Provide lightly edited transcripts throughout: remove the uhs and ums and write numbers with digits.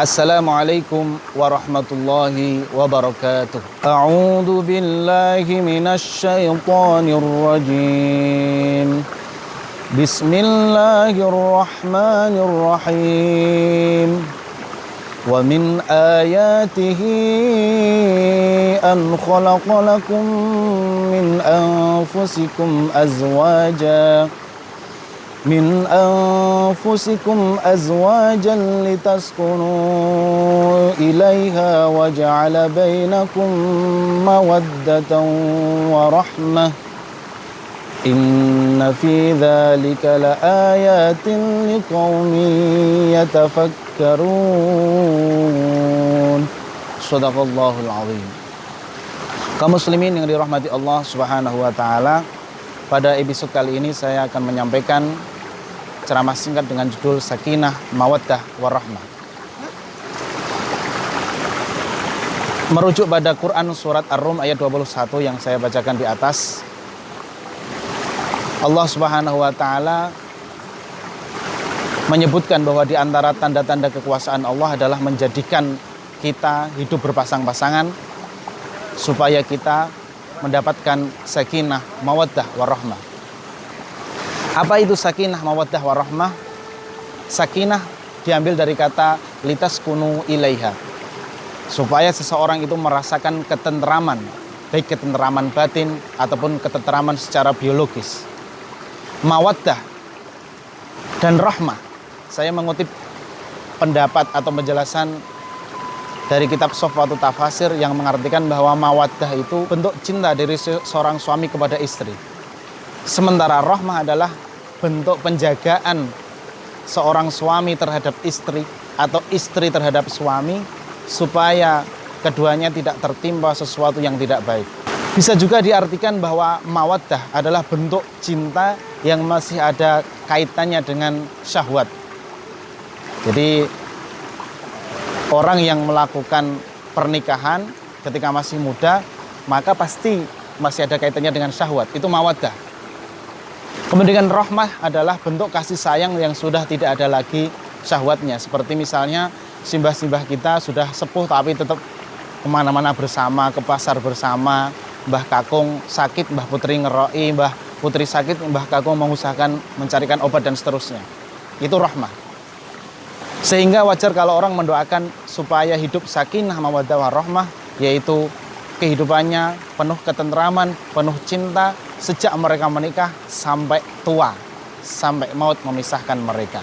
Assalamualaikum warahmatullahi wabarakatuh. A'udzu billahi minasy syaithanir rajim. Bismillahirrahmanirrahim. Wa min ayatihi an khalaqa lakum min anfusikum azwajan litaskunu ilaiha wa ja'ala bainakum mawaddatan wa rahmah. Inna fi dzalika laayatin liqaumin yatafakkarun. Shadaqallahul azim. Kaum muslimin yang dirahmati Allah Subhanahu wa taala, pada episode kali ini saya akan menyampaikan ceramah singkat dengan judul Sakinah, Mawaddah, Warahmah. Merujuk pada Quran surat Ar-Rum ayat 21 yang saya bacakan di atas, Allah Subhanahu wa taala menyebutkan bahwa di antara tanda-tanda kekuasaan Allah adalah menjadikan kita hidup berpasang-pasangan supaya kita mendapatkan sakinah, mawaddah, warahmah. Apa itu sakinah, mawaddah, warahmah? Sakinah diambil dari kata litaskunu ilaiha, supaya seseorang itu merasakan ketenteraman, baik ketenteraman batin ataupun ketenteraman secara biologis. Mawaddah dan rahmah, saya mengutip pendapat atau penjelasan dari kitab Sofwatu Tafasir yang mengartikan bahwa mawaddah itu bentuk cinta dari seorang suami kepada istri. Sementara rahmah adalah bentuk penjagaan seorang suami terhadap istri atau istri terhadap suami, supaya keduanya tidak tertimpa sesuatu yang tidak baik. Bisa juga diartikan bahwa mawaddah adalah bentuk cinta yang masih ada kaitannya dengan syahwat. Jadi orang yang melakukan pernikahan ketika masih muda, maka pasti masih ada kaitannya dengan syahwat. Itu mawaddah. Kemudian rahmah adalah bentuk kasih sayang yang sudah tidak ada lagi syahwatnya. Seperti misalnya simbah-simbah kita sudah sepuh tapi tetap kemana-mana bersama, ke pasar bersama. Mbah Kakung sakit, Mbah Putri ngeroi, Mbah Putri sakit, Mbah Kakung mengusahakan mencarikan obat dan seterusnya. Itu rahmah. Sehingga wajar kalau orang mendoakan supaya hidup sakinah, mawaddah, warahmah, yaitu kehidupannya penuh ketenteraman, penuh cinta sejak mereka menikah sampai tua, sampai maut memisahkan mereka.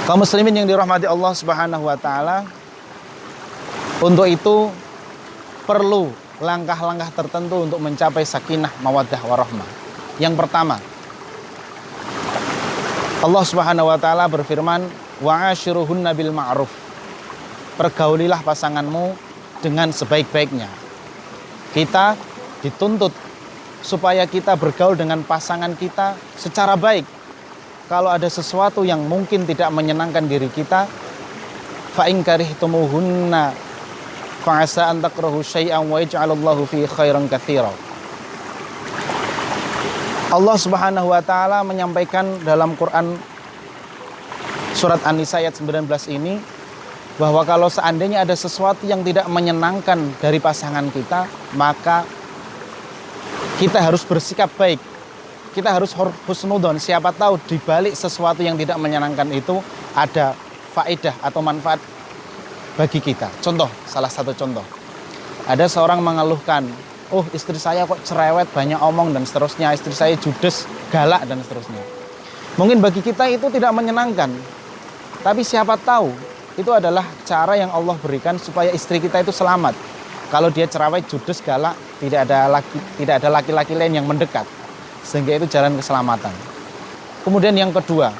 Kaum muslimin yang dirahmati Allah Subhanahu wa taala, untuk itu perlu langkah-langkah tertentu untuk mencapai sakinah, mawaddah, warahmah. Yang pertama, Allah Subhanahu wa taala berfirman, wa'ashiruhunna bil ma'ruf. Pergaulilah pasanganmu dengan sebaik-baiknya. Kita dituntut supaya kita bergaul dengan pasangan kita secara baik. Kalau ada sesuatu yang mungkin tidak menyenangkan diri kita, fa in karihtumuhunna fa asa an takrahu syai'an wa yaj'alallahu fi khairan katsira. Allah Subhanahu wa taala menyampaikan dalam Quran surat An-Nisa ayat 19 ini bahwa kalau seandainya ada sesuatu yang tidak menyenangkan dari pasangan kita, maka kita harus bersikap baik. Kita harus husnudon. Siapa tahu di balik sesuatu yang tidak menyenangkan itu ada faedah atau manfaat bagi kita. Contoh, salah satu contoh. Ada seorang mengeluhkan, oh istri saya kok cerewet, banyak omong dan seterusnya. Istri saya judes, galak dan seterusnya. Mungkin bagi kita itu tidak menyenangkan. Tapi siapa tahu itu adalah cara yang Allah berikan supaya istri kita itu selamat. Kalau dia cerewet, judes, galak, tidak ada laki-laki lain yang mendekat, sehingga itu jalan keselamatan. Kemudian yang kedua,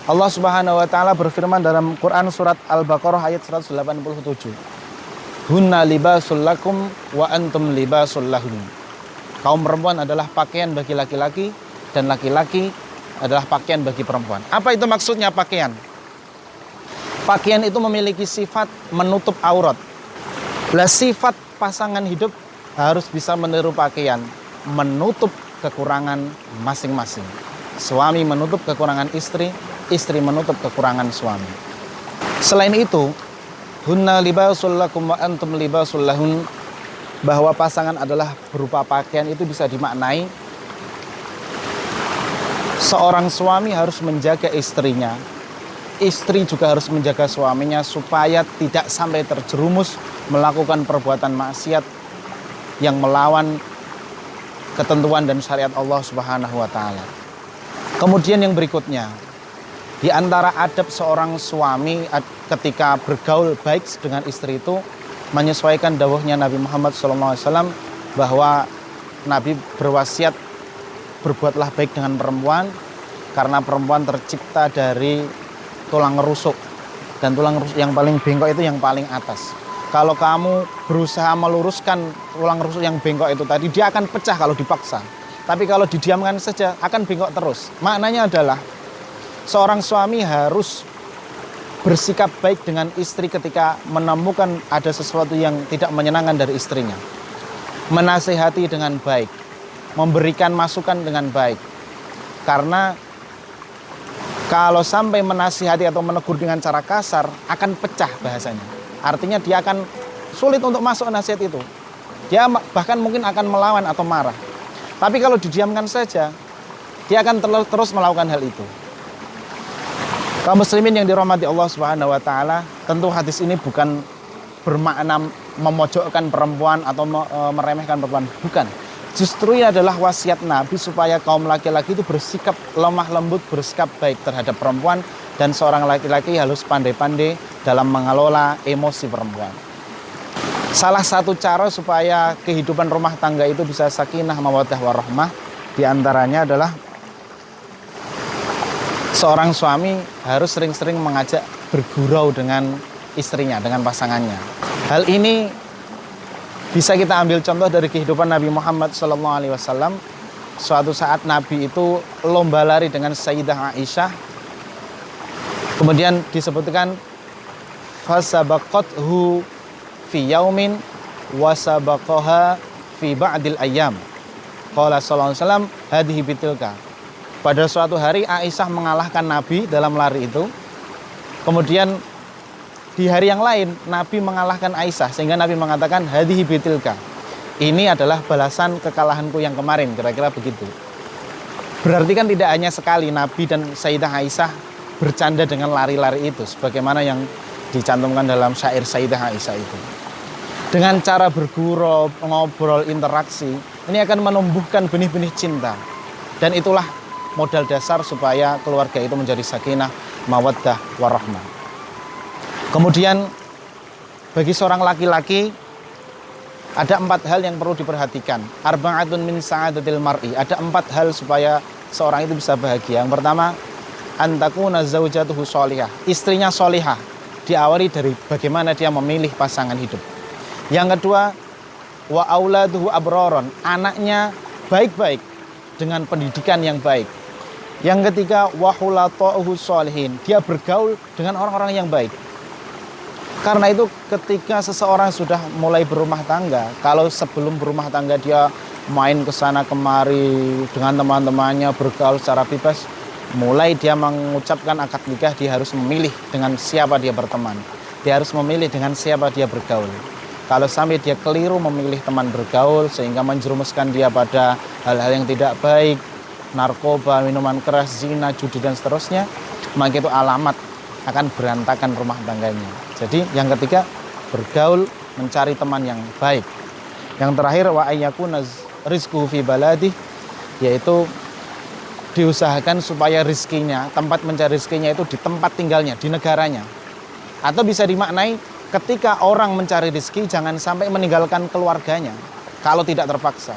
Allah Subhanahu wa taala berfirman dalam Quran surat Al-Baqarah ayat 187. Hunna libasul lakum wa antum libasul lahun. Kaum perempuan adalah pakaian bagi laki-laki dan laki-laki adalah pakaian bagi perempuan. Apa itu maksudnya pakaian? Pakaian itu memiliki sifat menutup aurat. Lah sifat pasangan hidup harus bisa meniru pakaian, menutup kekurangan masing-masing. Suami menutup kekurangan istri, istri menutup kekurangan suami. Selain itu, hunna libasul lakum wa antum libasul lahun, bahwa pasangan adalah berupa pakaian, itu bisa dimaknai seorang suami harus menjaga istrinya, istri juga harus menjaga suaminya supaya tidak sampai terjerumus melakukan perbuatan maksiat yang melawan ketentuan dan syariat Allah Subhanahu wa taala. Kemudian yang berikutnya, di antara adab seorang suami ketika bergaul baik dengan istri itu menyesuaikan dawuhnya Nabi Muhammad SAW, bahwa Nabi berwasiat berbuatlah baik dengan perempuan karena perempuan tercipta dari tulang rusuk, dan tulang rusuk yang paling bengkok itu yang paling atas. Kalau kamu berusaha meluruskan tulang rusuk yang bengkok itu tadi, dia akan pecah kalau dipaksa. Tapi kalau didiamkan saja akan bengkok terus. Maknanya adalah seorang suami harus bersikap baik dengan istri ketika menemukan ada sesuatu yang tidak menyenangkan dari istrinya. Menasihati dengan baik, memberikan masukan dengan baik. Karena kalau sampai menasihati atau menegur dengan cara kasar, akan pecah bahasanya. Artinya dia akan sulit untuk masuk nasihat itu. Dia bahkan mungkin akan melawan atau marah. Tapi kalau didiamkan saja, dia akan terus melakukan hal itu. Kaum muslimin yang dirahmati Allah Subhanahu wa taala, tentu hadis ini bukan bermakna memojokkan perempuan atau meremehkan perempuan, bukan. Justru ini adalah wasiat Nabi supaya kaum laki-laki itu bersikap lemah lembut, bersikap baik terhadap perempuan, dan seorang laki-laki harus pandai-pandai dalam mengelola emosi perempuan. Salah satu cara supaya kehidupan rumah tangga itu bisa sakinah, mawaddah, warahmah, diantaranya adalah seorang suami harus sering-sering mengajak bergurau dengan istrinya, dengan pasangannya. Hal ini bisa kita ambil contoh dari kehidupan Nabi Muhammad SAW. Suatu saat Nabi itu lomba lari dengan Sayyidah Aisyah. Kemudian disebutkan fasabaqathu fi yaumin wasabaqaha fi ba'dil ayyam. Qala sallallahu alaihi wasallam hadhihi bitilka. Pada suatu hari Aisyah mengalahkan Nabi dalam lari itu. Kemudian di hari yang lain Nabi mengalahkan Aisyah, sehingga Nabi mengatakan hadhihi bitilka. Ini adalah balasan kekalahanku yang kemarin, kira-kira begitu. Berarti kan tidak hanya sekali Nabi dan Sayyidah Aisyah bercanda dengan lari-lari itu, sebagaimana yang dicantumkan dalam syair Sayyidah Aisyah itu. Dengan cara bergurau, ngobrol, interaksi, ini akan menumbuhkan benih-benih cinta. Dan itulah modal dasar supaya keluarga itu menjadi sakinah, mawaddah, warahmah. Kemudian bagi seorang laki-laki ada 4 hal yang perlu diperhatikan. Arba'atun min sa'adatil mar'i. Ada 4 hal supaya seorang itu bisa bahagia. Yang pertama, antakuna zaujatuhu sholihah. Istrinya sholihah. Diawali dari bagaimana dia memilih pasangan hidup. Yang kedua, wa auladuhu abroron. Anaknya baik-baik dengan pendidikan yang baik. Yang ketiga, wa hulata'uhu sholihin. Dia bergaul dengan orang-orang yang baik. Karena itu ketika seseorang sudah mulai berumah tangga, kalau sebelum berumah tangga dia main ke sana kemari dengan teman-temannya, bergaul secara bebas, mulai dia mengucapkan akad nikah, dia harus memilih dengan siapa dia berteman. Dia harus memilih dengan siapa dia bergaul. Kalau sampai dia keliru memilih teman bergaul sehingga menjerumuskan dia pada hal-hal yang tidak baik, narkoba, minuman keras, zina, judi dan seterusnya, maka itu alamat akan berantakan rumah tangganya. Jadi yang ketiga, bergaul, mencari teman yang baik. Yang terakhir, wa ayyakuna rizquhu fi baladih, yaitu diusahakan supaya rizkinya, tempat mencari rizkinya itu di tempat tinggalnya, di negaranya. Atau bisa dimaknai ketika orang mencari rizki, jangan sampai meninggalkan keluarganya kalau tidak terpaksa.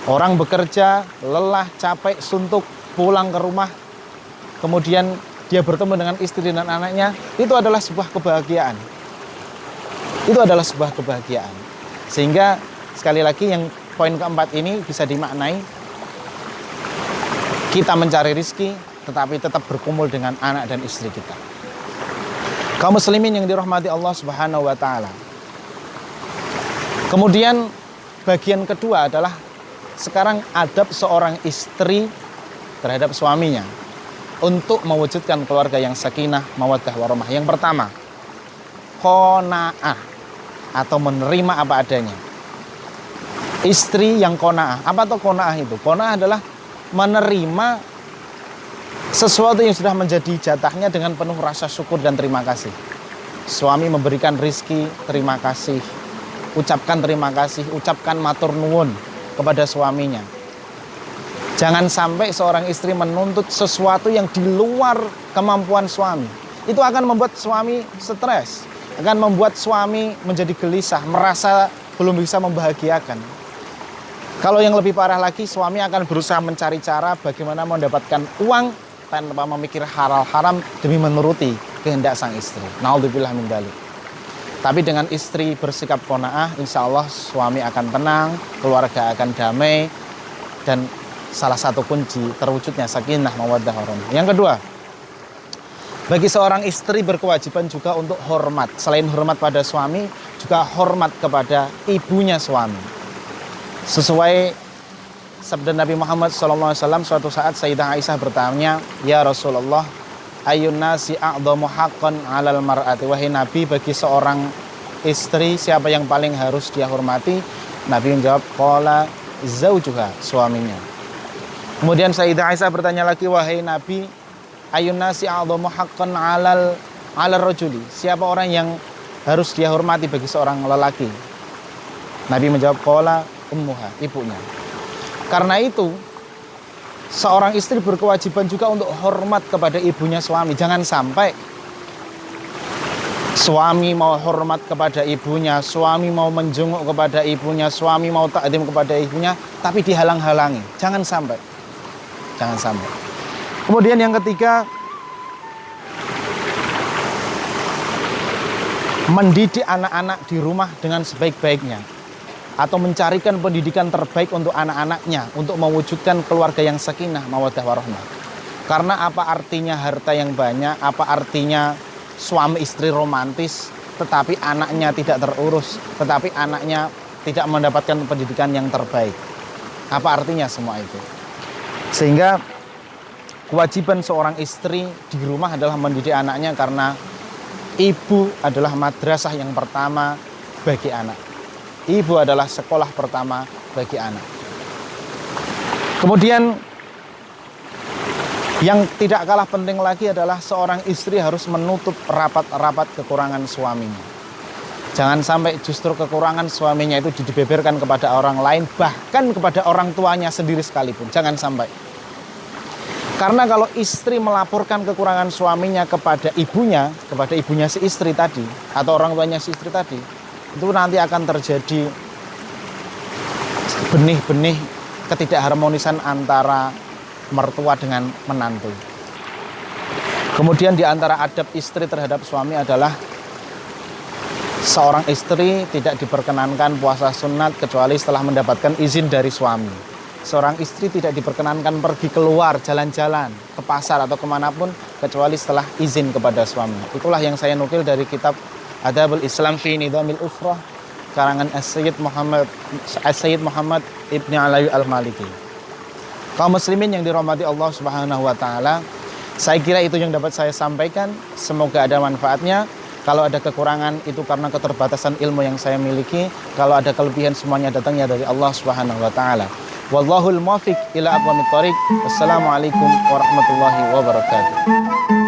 Orang bekerja, lelah, capek, suntuk, pulang ke rumah, kemudian dia bertemu dengan istri dan anaknya, itu adalah sebuah kebahagiaan. Itu adalah sebuah kebahagiaan. Sehingga sekali lagi yang poin keempat ini bisa dimaknai, kita mencari rizki tetapi tetap berkumpul dengan anak dan istri kita. Kaum muslimin yang dirahmati Allah Subhanahu wa taala. Kemudian bagian kedua adalah sekarang adab seorang istri terhadap suaminya. untuk mewujudkan keluarga yang sakinah, mawaddah, warahmah. Yang pertama, qanaah atau menerima apa adanya. Istri yang qanaah. Apa tuh qanaah itu? Qanaah adalah menerima sesuatu yang sudah menjadi jatahnya dengan penuh rasa syukur dan terima kasih. Suami memberikan rizki, terima kasih. Ucapkan terima kasih, ucapkan matur nuwun kepada suaminya. Jangan sampai seorang istri menuntut sesuatu yang di luar kemampuan suami. Itu akan membuat suami stres, akan membuat suami menjadi gelisah, merasa belum bisa membahagiakan. Kalau yang lebih parah lagi, suami akan berusaha mencari cara bagaimana mendapatkan uang tanpa memikir halal haram demi menuruti kehendak sang istri. Naudzubillah min dzalik. Tapi dengan istri bersikap qanaah, insya Allah suami akan tenang, keluarga akan damai, dan salah satu kunci terwujudnya sakinah, mawaddah, warahmah. Yang kedua, bagi seorang istri berkewajiban juga untuk hormat. Selain hormat pada suami, juga hormat kepada ibunya suami. Sesuai sabda Nabi Muhammad SAW, suatu saat Sayyidah Aisyah bertanya, "Ya Rasulullah, ayyun nasi a'dhamu haqqan 'alal mar'ati?" Wahai Nabi, bagi seorang istri siapa yang paling harus dia hormati? Nabi menjawab, qala zaujuha, suaminya. Kemudian Sayyidah Aisyah bertanya lagi, wahai Nabi, ayyun nasi a'dhamu haqqan 'alal rajuli? Siapa orang yang harus dia hormati bagi seorang lelaki? Nabi menjawab, qala ummuha, ibunya. Karena itu, seorang istri berkewajiban juga untuk hormat kepada ibunya suami. Jangan sampai suami mau hormat kepada ibunya, suami mau menjenguk kepada ibunya, suami mau takdim kepada ibunya, tapi dihalang-halangi. Jangan sampai. Jangan sampai. Kemudian yang ketiga, mendidik anak-anak di rumah dengan sebaik-baiknya, atau mencarikan pendidikan terbaik untuk anak-anaknya, untuk mewujudkan keluarga yang sakinah, mawaddah, warahmah. Karena apa artinya harta yang banyak, apa artinya suami istri romantis, tetapi anaknya tidak terurus, tetapi anaknya tidak mendapatkan pendidikan yang terbaik. Apa artinya semua itu? Sehingga kewajiban seorang istri di rumah adalah mendidik anaknya, karena ibu adalah madrasah yang pertama bagi anak. Ibu adalah sekolah pertama bagi anak. Kemudian yang tidak kalah penting lagi adalah seorang istri harus menutup rapat-rapat kekurangan suaminya. Jangan sampai justru kekurangan suaminya itu dibeberkan kepada orang lain, bahkan kepada orang tuanya sendiri sekalipun. Jangan sampai. Karena kalau istri melaporkan kekurangan suaminya kepada ibunya si istri tadi, atau orang tuanya si istri tadi, itu nanti akan terjadi benih-benih ketidakharmonisan antara mertua dengan menantu. Kemudian di antara adab istri terhadap suami adalah seorang istri tidak diperkenankan puasa sunat kecuali setelah mendapatkan izin dari suami. Seorang istri tidak diperkenankan pergi keluar jalan-jalan ke pasar atau kemanapun kecuali setelah izin kepada suami. Itulah yang saya nukil dari kitab Adabul Islam fi Nidhamil Usrah karangan As-Sayyid Muhammad Ibni Alawi Al-Maliki. Kaum muslimin yang dirahmati Allah Subhanahu wa taala, saya kira itu yang dapat saya sampaikan. Semoga ada manfaatnya. Kalau ada kekurangan itu karena keterbatasan ilmu yang saya miliki. Kalau ada kelebihan semuanya datangnya dari Allah Subhanahu wa taala. Wallahul muwaffiq ila aqwamit thoriq. Wassalamualaikum warahmatullahi wabarakatuh.